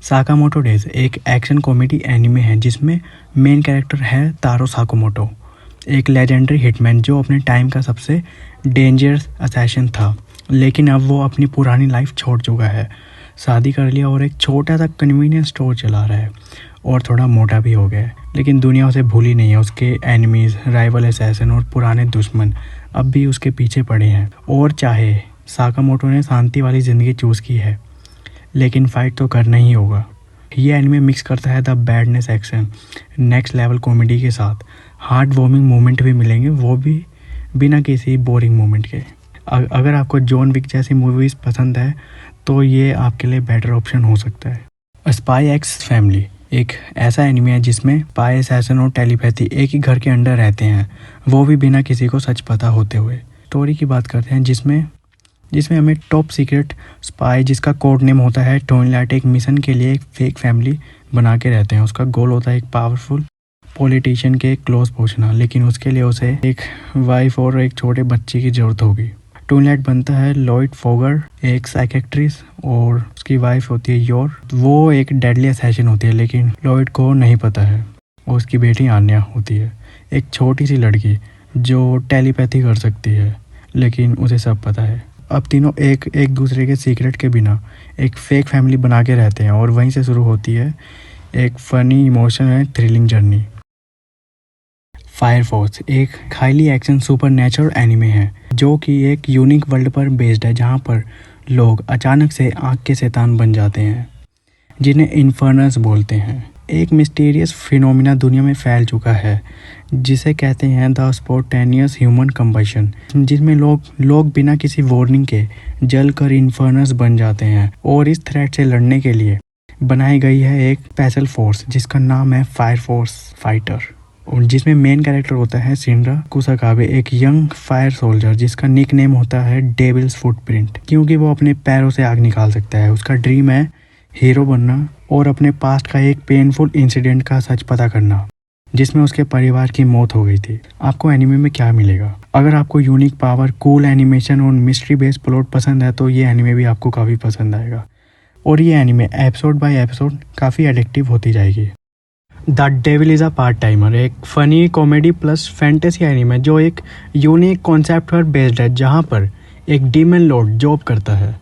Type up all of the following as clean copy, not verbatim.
Sakamoto days एक action comedy anime है जिसमें मेन कैरेक्टर है तारो साकामोटो, एक लेजेंडरी हिटमैन जो अपने टाइम का सबसे डेंजरस असैसिन था। लेकिन अब वो अपनी पुरानी लाइफ छोड़ चुका है, शादी कर लिया और एक छोटा सा कन्वीनियंस स्टोर चला रहा है और थोड़ा मोटा भी हो गया है। लेकिन दुनिया उसे भूली नहीं है, उसके एनिमीज, राइवल असैसिन और पुराने दुश्मन अब भी उसके पीछे पड़े हैं। और चाहे साकामोटो ने शांति वाली ज़िंदगी चूज़ की है, लेकिन फाइट तो करना ही होगा। ये एनिमे मिक्स करता है the badness action next level comedy के साथ हार्ट वार्मिंग मोमेंट भी मिलेंगे, वो भी बिना किसी बोरिंग मोमेंट के। अगर आपको जॉन विक जैसी मूवीज़ पसंद है तो ये आपके लिए बेटर ऑप्शन हो सकता है। स्पाई एक्स फैमिली एक ऐसा एनिमे है जिसमें स्पाई, असैसिन और टेलीपैथी एक ही घर के अंदर रहते हैं, वो भी बिना किसी को सच पता होते हुए। स्टोरी की बात करते हैं जिसमें हमें टॉप सीक्रेट स्पाई जिसका कोड नेम होता है टोनलाइट एक मिशन के लिए एक फेक फैमिली बना के रहते हैं। उसका गोल होता है एक पावरफुल पॉलिटिशियन के क्लोज पहुंचना, लेकिन उसके लिए उसे एक वाइफ और एक छोटे बच्चे की ज़रूरत होगी। टोनलाइट बनता है लॉयड फोगर, एक साइकेट्रिस्ट, और उसकी वाइफ होती है योर। वो एक डेडली असैसिन होती है, लेकिन लॉयड को नहीं पता है। और उसकी बेटी आन्या होती है, एक छोटी सी लड़की जो टेलीपैथी कर सकती है, लेकिन उसे सब पता है। अब तीनों एक दूसरे के सीक्रेट के बिना एक फेक फैमिली बना के रहते हैं और वहीं से शुरू होती है एक funny, emotional and thrilling journey. Fire force एक highly action supernatural anime है जो कि एक यूनिक वर्ल्ड पर बेस्ड है, जहाँ पर लोग अचानक से आग के शैतान बन जाते हैं जिन्हें इन्फर्नस बोलते हैं। एक मिस्टीरियस फिनोमिना दुनिया में फैल चुका है जिसे कहते हैं द स्पॉन्टेनियस ह्यूमन कंबशन, जिसमें लोग बिना किसी वार्निंग के जलकर इन्फर्नस बन जाते हैं। और इस थ्रेट से लड़ने के लिए बनाई गई है एक स्पेशल फोर्स जिसका नाम है फायर फोर्स फाइटर, और जिसमें मेन कैरेक्टर होता है शिनरा कुसाकाबे, एक यंग फायर सोल्जर जिसका निक नेम होता है डेविल्स फुटप्रिंट, क्योंकि वो अपने पैरों से आग निकाल सकता है। उसका ड्रीम है हीरो बनना और अपने पास्ट का एक पेनफुल इंसिडेंट का सच पता करना जिसमें उसके परिवार की मौत हो गई थी। आपको एनिमे में क्या मिलेगा? अगर आपको यूनिक पावर, कूल एनिमेशन और मिस्ट्री बेस्ड प्लॉट पसंद है तो ये एनिमे भी आपको काफ़ी पसंद आएगा। और ये एनिमे एपिसोड बाय एपिसोड काफ़ी एडिक्टिव होती जाएगी। The devil is a part timer एक funny comedy plus fantasy anime जो एक यूनिक कॉन्सेप्ट पर बेस्ड है, जहाँ पर एक डीमन लॉर्ड जॉब करता है।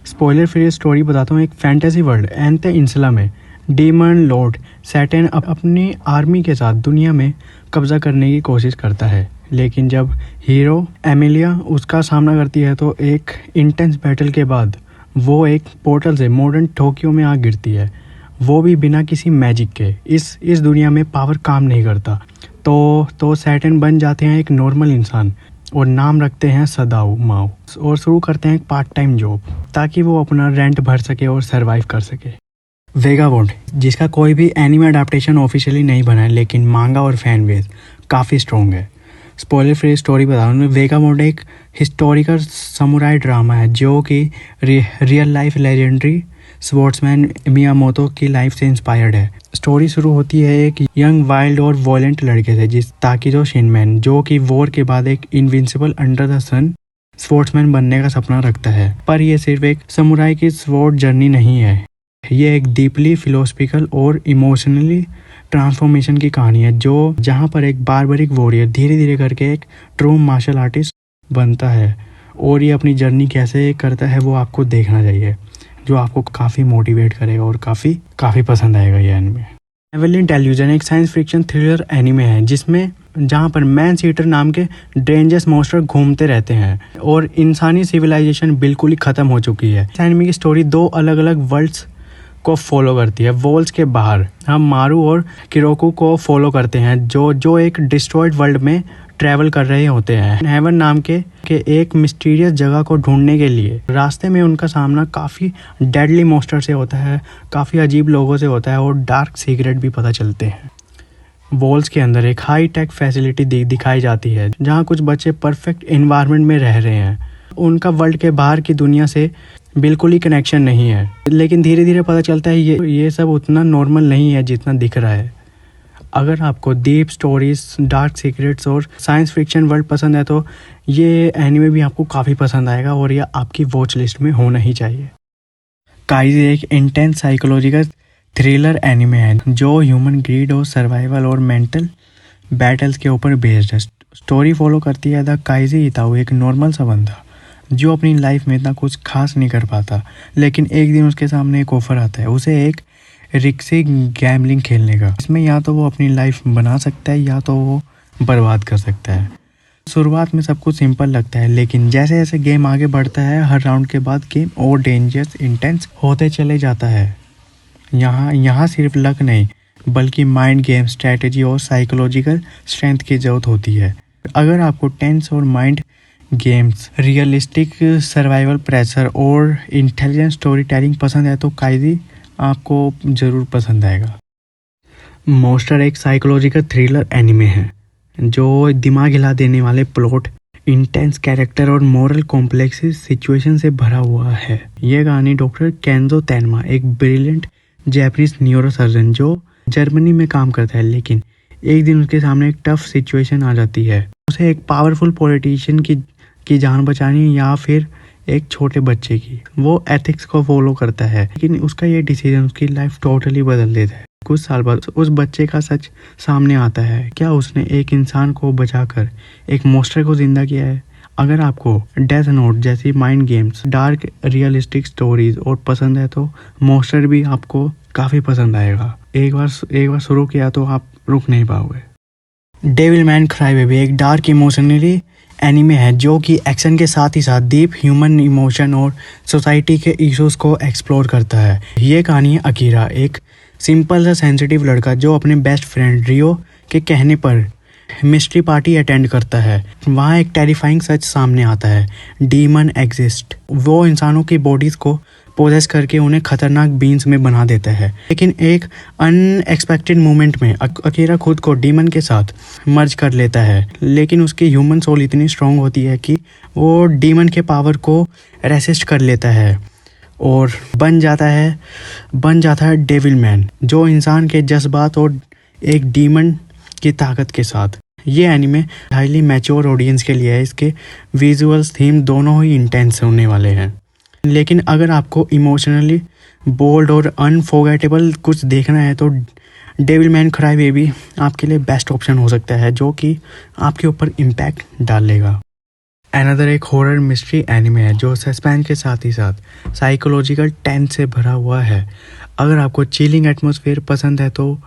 स्पॉइलर फ्री स्टोरी बताता हूँ। एक फैंटेसी वर्ल्ड एंते इंसुला में डीमन लॉर्ड सैटर्न अपनी आर्मी के साथ दुनिया में कब्जा करने की कोशिश करता है, लेकिन जब हीरो एमिलिया उसका सामना करती है तो एक इंटेंस बैटल के बाद वो एक पोर्टल से मॉडर्न टोक्यो में आ गिरती है, वो भी बिना किसी मैजिक के। इस दुनिया में पावर काम नहीं करता, तो सैटर्न बन जाते हैं एक नॉर्मल इंसान और नाम रखते हैं सदाओ माओ, और शुरू करते हैं एक पार्ट टाइम जॉब ताकि वो अपना रेंट भर सके और सरवाइव कर सके। वेगाबॉन्ड जिसका कोई भी एनिमे अडेप्टेशन ऑफिशियली नहीं बना है, लेकिन मांगा और फैन बेस काफ़ी स्ट्रॉन्ग है। स्पॉइलर फ्री स्टोरी बता रहा हूँ। वेगाबॉन्ड एक हिस्टोरिकल समुराई ड्रामा है जो कि real life legendary sportsman Miyamoto की लाइफ से इंस्पायर्ड है। स्टोरी शुरू होती है एक यंग, वाइल्ड और वॉयलेंट लड़के से जिस ताकिजो शिनमैन, जो कि वॉर के बाद एक invincible under the sun sportsman बनने का सपना रखता है। पर यह सिर्फ एक समुराई की स्पोर्ट जर्नी नहीं है, ये एक डीपली फिलोसफिकल और इमोशनली ट्रांसफॉर्मेशन की कहानी है जो जहाँ पर एक बारबरिक वॉरियर धीरे धीरे करके एक ट्रू मार्शल आर्टिस्ट बनता है। और ये अपनी जर्नी कैसे करता है वो आपको देखना चाहिए, जो आपको काफ़ी मोटिवेट करेगा और काफ़ी पसंद आएगा ये एनिमे। नेवरलैंड इल्यूजन एक साइंस फिक्शन थ्रिलर एनिमे है जिसमें जहाँ पर मैन सीटर नाम के डेंजरस मॉन्स्टर घूमते रहते हैं और इंसानी सिविलाइजेशन बिल्कुल ही ख़त्म हो चुकी है। इस एनिमे की स्टोरी दो अलग अलग वर्ल्ड्स को फॉलो करती है। वॉल्स के बाहर हम मारू और किरोकू को फॉलो करते हैं जो एक डिस्ट्रॉयड वर्ल्ड में ट्रैवल कर रहे होते हैं हेवन नाम के एक मिस्टीरियस जगह को ढूंढने के लिए। रास्ते में उनका सामना काफ़ी डेडली मॉन्स्टर से होता है, काफ़ी अजीब लोगों से होता है और डार्क सीक्रेट भी पता चलते हैं। वॉल्स के अंदर एक हाई टेक फैसिलिटी दिखाई जाती है जहाँ कुछ बच्चे परफेक्ट एनवायरनमेंट में रह रहे हैं। उनका वर्ल्ड के बाहर की दुनिया से बिल्कुल ही कनेक्शन नहीं है, लेकिन धीरे धीरे पता चलता है ये सब उतना नॉर्मल नहीं है जितना दिख रहा है। अगर आपको डीप स्टोरीज, डार्क सीक्रेट्स और साइंस फिक्शन वर्ल्ड पसंद है तो ये एनिमे भी आपको काफ़ी पसंद आएगा और यह आपकी वॉच लिस्ट में होना ही चाहिए। काइज़ एक इंटेंस साइकोलॉजिकल थ्रिलर एनिमे है जो ह्यूमन ग्रीड और सर्वाइवल और मेंटल बैटल्स के ऊपर बेस्ड है। स्टोरी फॉलो करती है द काइजी इताओ, एक नॉर्मल सा बंदा जो अपनी लाइफ में इतना कुछ खास नहीं कर पाता, लेकिन एक दिन उसके सामने एक ऑफर आता है उसे एक रिक्सी गैम्बलिंग खेलने का। इसमें या तो वो अपनी लाइफ बना सकता है या तो वो बर्बाद कर सकता है। शुरुआत में सब कुछ सिंपल लगता है, लेकिन जैसे जैसे गेम आगे बढ़ता है हर राउंड के बाद गेम और डेंजरस इंटेंस होते चले जाता है। यहाँ सिर्फ लक नहीं बल्कि माइंड गेम, स्ट्रेटेजी और साइकोलॉजिकल स्ट्रेंथ की ज़रूरत होती है। अगर आपको टेंस और mind games, realistic survival pressure और इंटेलिजेंट स्टोरी टेलिंग पसंद है तो काइजी आपको ज़रूर पसंद आएगा। मॉन्स्टर एक साइकोलॉजिकल थ्रिलर एनिमे है जो दिमाग हिला देने वाले प्लॉट, इंटेंस कैरेक्टर और मोरल कॉम्प्लेक्स सिचुएशन से भरा हुआ है। ये कहानी डॉक्टर केंजो तैनमा, एक ब्रिलियंट जापानीज न्यूरोसर्जन जो जर्मनी में काम करता है, लेकिन एक दिन उसके सामने एक टफ सिचुएशन आ जाती है। उसे एक पावरफुल पॉलिटिशियन की जान बचानी या फिर एक छोटे बच्चे की। वो एथिक्स को फॉलो करता है, लेकिन उसका ये डिसीजन उसकी लाइफ टोटली बदल देता है। कुछ साल बाद उस बच्चे का सच सामने आता है। क्या उसने एक इंसान को बचाकर एक मॉन्स्टर को जिंदा किया है? अगर आपको डेथ नोट जैसी mind games, dark realistic stories और पसंद है तो मॉन्स्टर भी आपको काफ़ी पसंद आएगा। एक बार शुरू किया तो आप रुक नहीं पाओगे। डेविलमैन क्राईबेबी एक डार्क इमोशनली एनिमे है जो कि एक्शन के साथ ही साथ डीप ह्यूमन इमोशन और सोसाइटी के इश्यूज को एक्सप्लोर करता है। ये कहानी है अकीरा, एक सिंपल सा सेंसिटिव लड़का जो अपने बेस्ट फ्रेंड रियो के कहने पर मिस्ट्री पार्टी अटेंड करता है। वहाँ एक टेरिफाइंग सच सामने आता है, डीमन एग्जिस्ट। वो इंसानों की बॉडीज को पोजेस करके उन्हें खतरनाक बीन्स में बना देता है, लेकिन एक अनएक्सपेक्टेड मोमेंट में अकीरा खुद को डीमन के साथ मर्ज कर लेता है। लेकिन उसकी ह्यूमन सोल इतनी स्ट्रांग होती है कि वो डीमन के पावर को रेसिस्ट कर लेता है और बन जाता है डेविल मैन, जो इंसान के जज्बात और एक डीमन की ताकत के साथ। ये एनिमे हाईली मैच्योर ऑडियंस के लिए है। इसके विजुअल्स, थीम दोनों ही इंटेंस होने वाले हैं, लेकिन अगर आपको इमोशनली बोल्ड और अनफॉरगेटेबल कुछ देखना है तो डेविलमैन क्राईबेबी आपके लिए बेस्ट ऑप्शन हो सकता है, जो कि आपके ऊपर इम्पैक्ट डालेगा। अनदर एक हॉरर मिस्ट्री एनिमे है जो सस्पेंस के साथ ही साथ साइकोलॉजिकल टेंस से भरा हुआ है। अगर आपको चिलिंग एटमॉस्फेयर पसंद है तो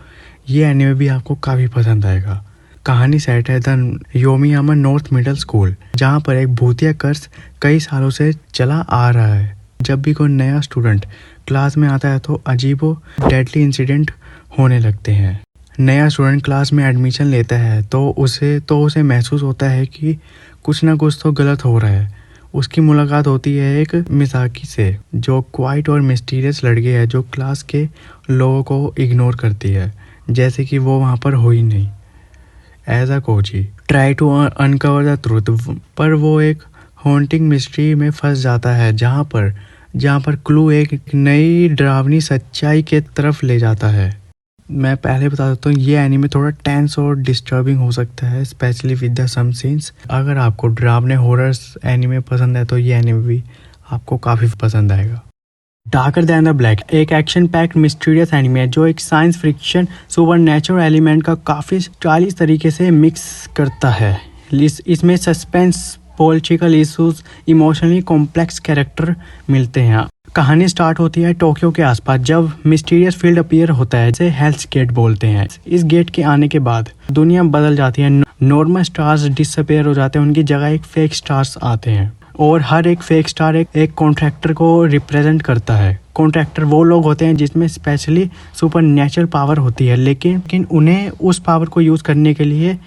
ये एनिमे भी आपको काफ़ी पसंद आएगा। कहानी सेट है द योमियामा नॉर्थ मिडिल स्कूल, जहाँ पर एक भूतिया कर्स कई सालों से चला आ रहा है। जब भी कोई नया स्टूडेंट क्लास में आता है तो अजीबो डेडली इंसिडेंट होने लगते हैं। नया स्टूडेंट क्लास में एडमिशन लेता है तो उसे महसूस होता है कि कुछ ना कुछ तो गलत हो रहा है। उसकी मुलाकात होती है एक मिसाकी से, जो क्वाइट और मिस्टीरियस लड़की है जो क्लास के लोगों को इग्नोर करती है, जैसे कि वो वहाँ पर हो ही नहीं। As a coach I try to uncover the truth, पर वो एक हॉन्टिंग मिस्ट्री में फंस जाता है जहाँ पर क्लू एक नई डरावनी सच्चाई के तरफ ले जाता है। मैं पहले बता देता हूँ ये एनीमे थोड़ा टेंस और डिस्टर्बिंग हो सकता है, specially with the some scenes. अगर आपको डरावने हॉरर्स एनीमे पसंद है तो ये एनीमे भी आपको काफ़ी पसंद आएगा। डार्कर दैन द ब्लैक एक एक्शन पैक्ड मिस्टीरियस एनीमे है जो एक साइंस फिक्शन सुपरनैचुरल एलिमेंट का काफ़ी स्टाइलिश तरीके से मिक्स करता है। इसमें suspense, political issues, emotionally complex character मिलते हैं। कहानी स्टार्ट होती है टोक्यो के आसपास जब मिस्टीरियस फील्ड अपीयर होता है, जिसे हेल्स गेट बोलते हैं। इस गेट के आने के बाद दुनिया बदल जाती है। नॉर्मल स्टार्स डिसअपीयर हो जाते हैं, उनकी जगह एक फेक स्टार्स आते हैं और हर एक फेक स्टार एक कॉन्ट्रैक्टर को रिप्रेजेंट करता है। कॉन्ट्रैक्टर वो लोग होते हैं जिसमें स्पेशली सुपर नेचुरल पावर होती है, लेकिन उन्हें उस पावर को यूज़ करने के लिए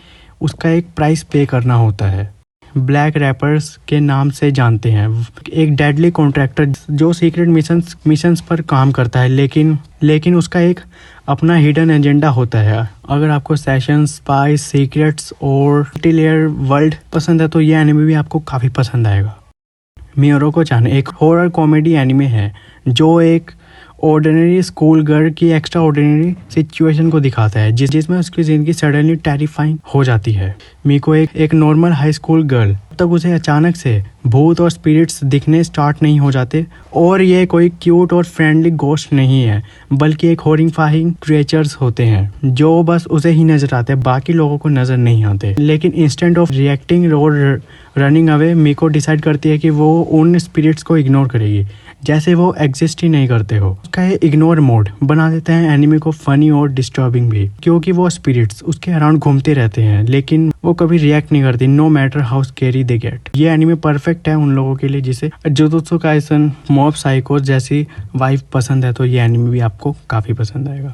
उसका एक प्राइस पे करना होता है। ब्लैक रैपर्स के नाम से जानते हैं, एक डेडली कॉन्ट्रैक्टर जो सीक्रेट मिशंस पर काम करता है, लेकिन उसका एक अपना हिडन एजेंडा होता है। अगर आपको सेशंस, स्पाइस, सीक्रेट्स और मल्टीलेयर वर्ल्ड पसंद है तो ये एनिमे भी आपको काफ़ी पसंद आएगा। मियोरुको-चान एक हॉरर कॉमेडी एनिमे है जो एक ऑर्डिनरी स्कूल गर्ल की एक्स्ट्रा ऑर्डिनरी सिचुएशन को दिखाता है, जिसमें उसकी ज़िंदगी सडनली टेरिफाइंग हो जाती है। मीको एक नॉर्मल हाई स्कूल गर्ल, तब उसे अचानक से भूत और स्पिरिट्स दिखने स्टार्ट नहीं हो जाते। और ये कोई क्यूट और फ्रेंडली गोस्ट नहीं है, बल्कि एक हॉरिफाइंग क्रिएचर्स होते हैं जो बस उसे ही नजर आते हैं, बाकी लोगों को नजर नहीं आते। लेकिन इंस्टेंट ऑफ रिएक्टिंग और रनिंग अवे, मिको डिसाइड करती है कि वो उन स्पिरिट्स को इग्नोर करेगी जैसे वो एग्जिस्ट ही नहीं करते हो। उसका ये इग्नोर मोड बना देते हैं एनिमे को फनी और डिस्टर्बिंग भी, क्योंकि वो स्पिरिट्स उसके अराउंड घूमते रहते हैं लेकिन वो कभी रिएक्ट नहीं करती, no matter how scary they get. ये एनिमे परफेक्ट है उन लोगों के लिए जिसे जुजुत्सु काइसन, मॉब साइको जैसी वाइब पसंद है, तो ये एनिमे भी आपको काफी पसंद आएगा।